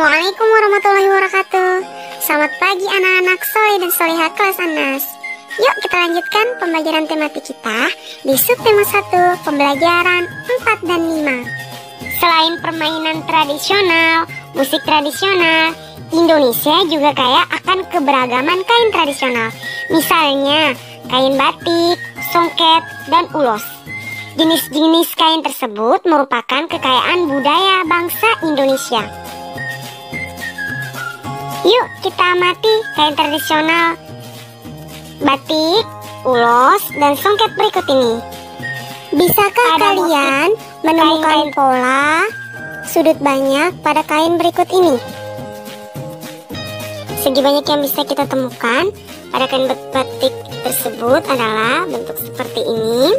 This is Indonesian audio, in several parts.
Assalamualaikum warahmatullahi wabarakatuh. Selamat pagi anak-anak soleh dan soleha kelas Anas. Yuk kita lanjutkan pembelajaran tematik kita di subtema 1, pembelajaran 4 dan 5. Selain permainan tradisional, musik tradisional, Indonesia juga kaya akan keberagaman kain tradisional. Misalnya kain batik, songket, dan ulos. Jenis-jenis kain tersebut merupakan kekayaan budaya bangsa Indonesia. Yuk kita amati kain tradisional batik, ulos, dan songket berikut ini. Bisakah kalian menemukan pola sudut banyak pada kain berikut ini? Segi banyak yang bisa kita temukan pada kain batik tersebut adalah bentuk seperti ini.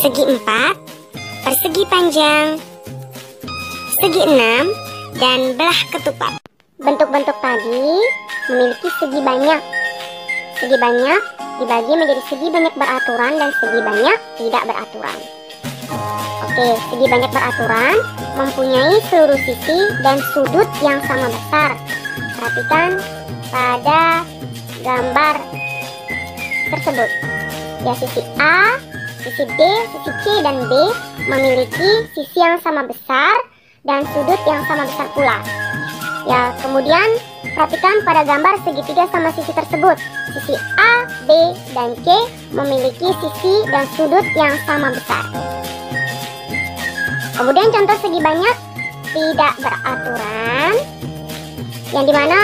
Segi 4, persegi panjang, segi 6, dan belah ketupat. Bentuk-bentuk tadi memiliki segi banyak. Segi banyak dibagi menjadi segi banyak beraturan dan segi banyak tidak beraturan. Oke, segi banyak beraturan mempunyai seluruh sisi dan sudut yang sama besar. Perhatikan pada gambar tersebut. Ya, sisi A, sisi B, sisi C, dan D memiliki sisi yang sama besar dan sudut yang sama besar pula. Ya, kemudian perhatikan pada gambar segitiga sama sisi tersebut. Sisi A, B, dan C memiliki sisi dan sudut yang sama besar. Kemudian contoh segi banyak tidak beraturan, yang dimana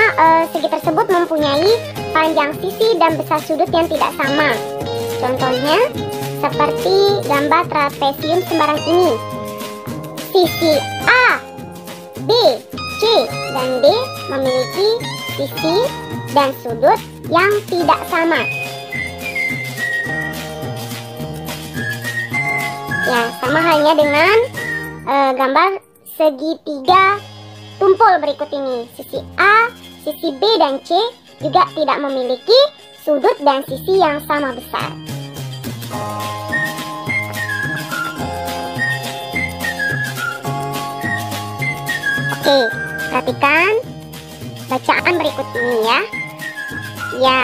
segi tersebut mempunyai panjang sisi dan besar sudut yang tidak sama. Contohnya seperti gambar trapesium sembarang ini. Sisi A, B, C, dan D memiliki sisi dan sudut yang tidak sama. Ya, sama halnya dengan gambar segitiga tumpul berikut ini. Sisi A, sisi B, dan C juga tidak memiliki sudut dan sisi yang sama besar. Oke, perhatikan bacaan berikut ini ya. Ya,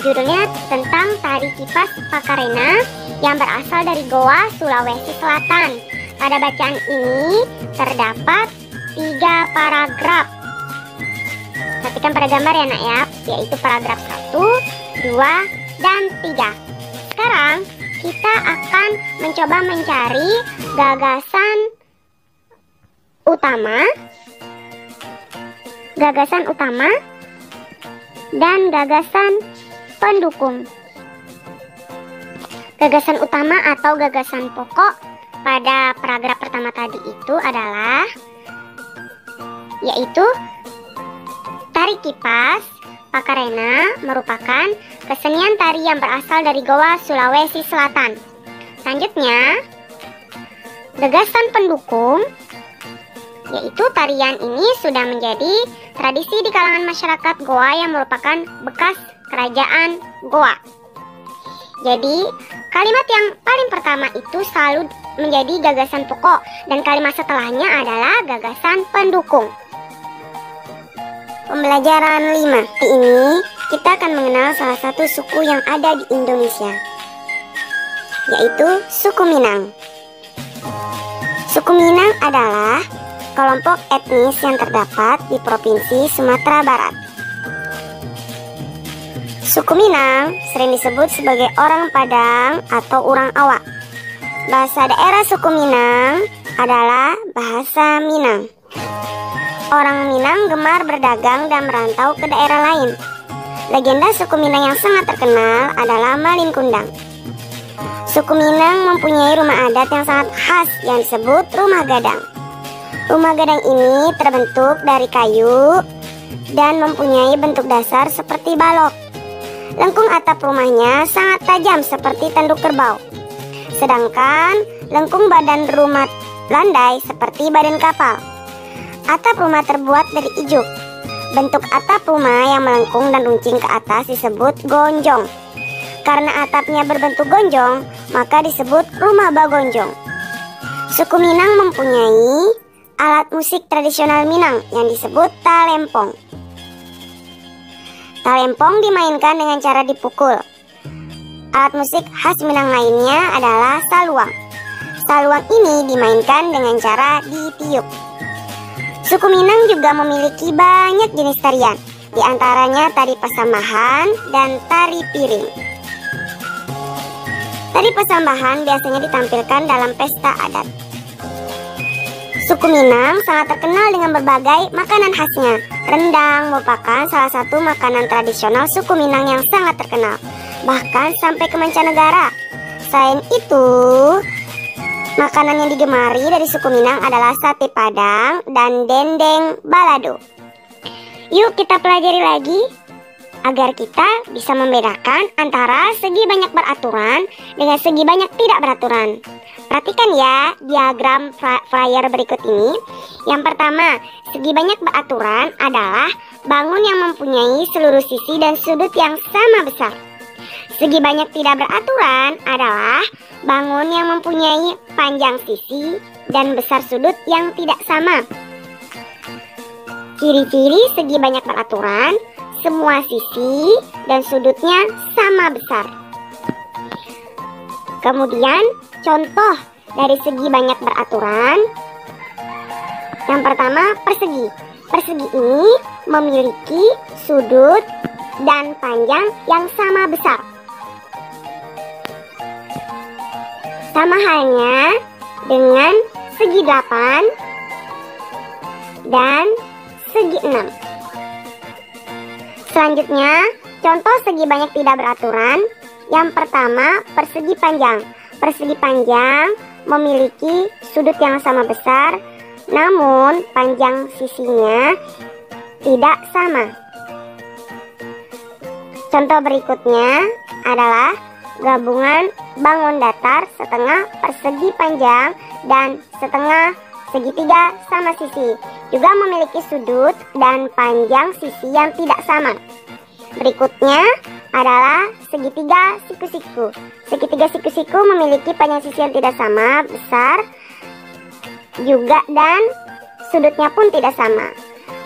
judulnya tentang tari kipas Pakarena yang berasal dari Goa, Sulawesi Selatan. Pada bacaan ini terdapat 3 paragraf. Perhatikan pada gambar ya nak ya, yaitu paragraf 1, 2, dan 3. Sekarang kita akan mencoba mencari gagasan utama dan gagasan pendukung. Gagasan utama atau gagasan pokok pada paragraf pertama tadi itu adalah yaitu tari kipas Pakarena merupakan kesenian tari yang berasal dari Goa, Sulawesi Selatan. Selanjutnya, gagasan pendukung, yaitu tarian ini sudah menjadi tradisi di kalangan masyarakat Goa yang merupakan bekas kerajaan Goa. Jadi, kalimat yang paling pertama itu selalu menjadi gagasan pokok dan kalimat setelahnya adalah gagasan pendukung. Pembelajaran 5 ini kita akan mengenal salah satu suku yang ada di Indonesia, yaitu suku Minang. Suku Minang adalah kelompok etnis yang terdapat di Provinsi Sumatera Barat. Suku Minang sering disebut sebagai orang Padang atau orang Awak. Bahasa daerah suku Minang adalah bahasa Minang. Orang Minang gemar berdagang dan merantau ke daerah lain. Legenda suku Minang yang sangat terkenal adalah Malin Kundang. Suku Minang mempunyai rumah adat yang sangat khas yang disebut rumah gadang. Rumah gadang ini terbentuk dari kayu dan mempunyai bentuk dasar seperti balok. Lengkung atap rumahnya sangat tajam seperti tanduk kerbau. Sedangkan lengkung badan rumah landai seperti badan kapal. Atap rumah terbuat dari ijuk. Bentuk atap rumah yang melengkung dan runcing ke atas disebut gonjong. Karena atapnya berbentuk gonjong, maka disebut rumah bagonjong. Suku Minang mempunyai alat musik tradisional Minang yang disebut talempong. Talempong dimainkan dengan cara dipukul. Alat musik khas Minang lainnya adalah saluang. Saluang ini dimainkan dengan cara ditiup. Suku Minang juga memiliki banyak jenis tarian, di antaranya tari pasambahan dan tari piring. Tari pasambahan biasanya ditampilkan dalam pesta adat. Suku Minang sangat terkenal dengan berbagai makanan khasnya. Rendang merupakan salah satu makanan tradisional suku Minang yang sangat terkenal, bahkan sampai ke mancanegara. Selain itu, makanan yang digemari dari suku Minang adalah sate padang dan dendeng balado. Yuk kita pelajari lagi agar kita bisa membedakan antara segi banyak beraturan dengan segi banyak tidak beraturan. Perhatikan ya diagram flyer berikut ini. Yang pertama, segi banyak beraturan adalah bangun yang mempunyai seluruh sisi dan sudut yang sama besar. Segi banyak tidak beraturan adalah bangun yang mempunyai panjang sisi dan besar sudut yang tidak sama. Ciri-ciri segi banyak beraturan, semua sisi dan sudutnya sama besar. Kemudian contoh dari segi banyak beraturan. Yang pertama, persegi. Persegi ini memiliki sudut dan panjang yang sama besar. Sama halnya dengan segi 8 dan segi 6. Selanjutnya, contoh segi banyak tidak beraturan. Yang pertama, persegi panjang. Persegi panjang memiliki sudut yang sama besar, namun panjang sisinya tidak sama. Contoh berikutnya adalah gabungan bangun datar setengah persegi panjang dan setengah segitiga sama sisi, juga memiliki sudut dan panjang sisi yang tidak sama. Berikutnya adalah segitiga siku-siku. Segitiga siku-siku memiliki panjang sisi yang tidak sama besar juga dan sudutnya pun tidak sama.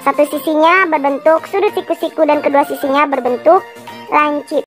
Satu sisinya berbentuk sudut siku-siku dan kedua sisinya berbentuk lancip.